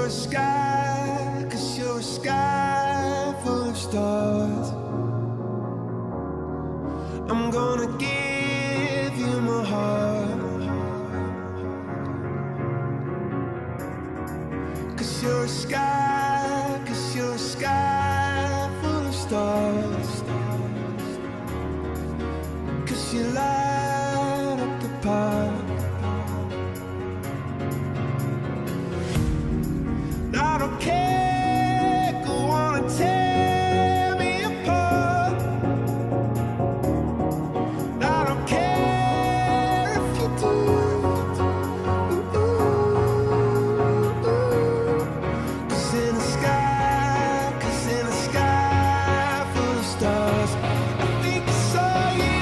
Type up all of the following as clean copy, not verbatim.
you're a sky full of stars. I'm gonna give you my heart, 'cause you're a sky full of stars. 'Cause you light up the park. I don't care, go on and tear me apart. I don't care if you do. Cause in the sky full of stars, I think I saw you.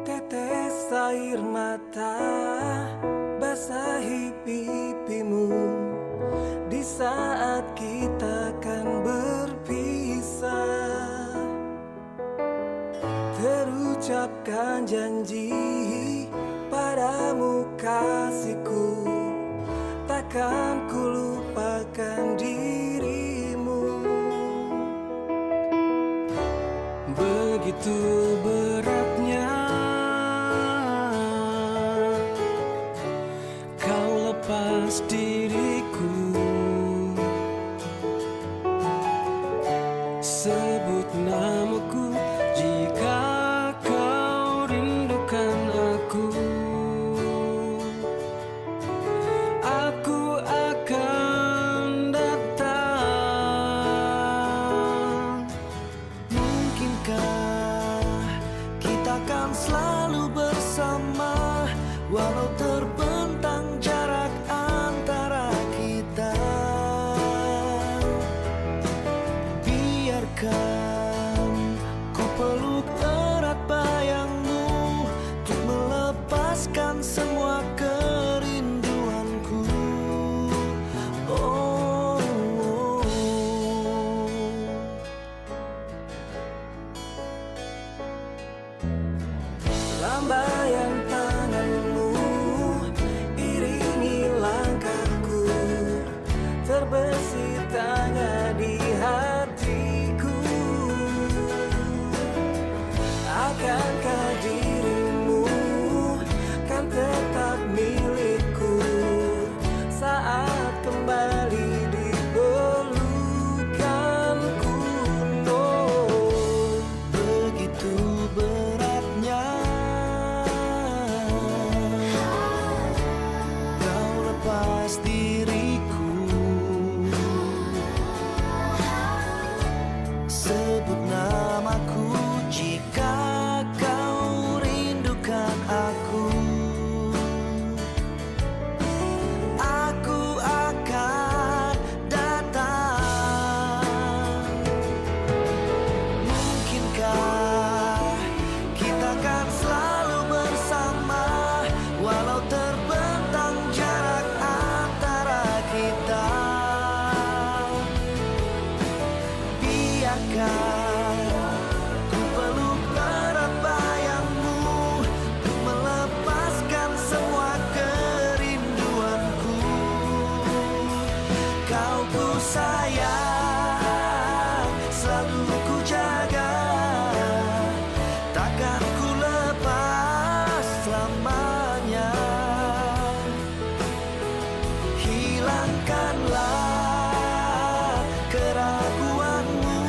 Tetes air mata basahi pipimu di saat kita akan berpisah. Terucapkan janji padamu kasihku, takkan ku lupakan dirimu. Begitu beratnya lepas diriku, sebut namaku jika kau rindukan aku. Aku akan datang. Mungkinkah kita akan selalu bersama, walau terbentang jarak antara kita. Biarkan ku peluk erat bayangmu untuk melepaskan semua kerinduanku. Oh, oh, oh. Lambaian tanganmu iringi langkahku, terbesit tangga di hatiku. Akankah dirimu kan tetap milikku saat kembali di pelukanku? Oh, Begitu beratnya kau lepas diriku. Sebut namaku jika kau rindukan aku. Aku akan datang. Mungkinkah kita akan selalu bersama, walau terbentang jarak antara kita. Biarkan ku peluk erat bayangmu untuk melepaskan semua kerinduanku. Kau ku sayang, selalu ku jaga, takkan ku lepas selamanya. Hilangkanlah keraguanmu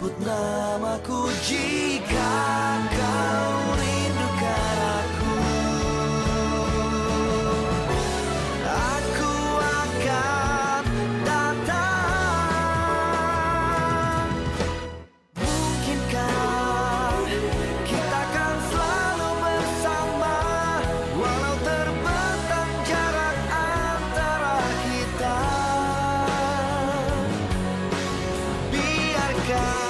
sebut namaku jika kau rindukan aku. Aku akan datang. Mungkinkah kita akan selalu bersama, walau terbentang jarak antara kita. Biarkan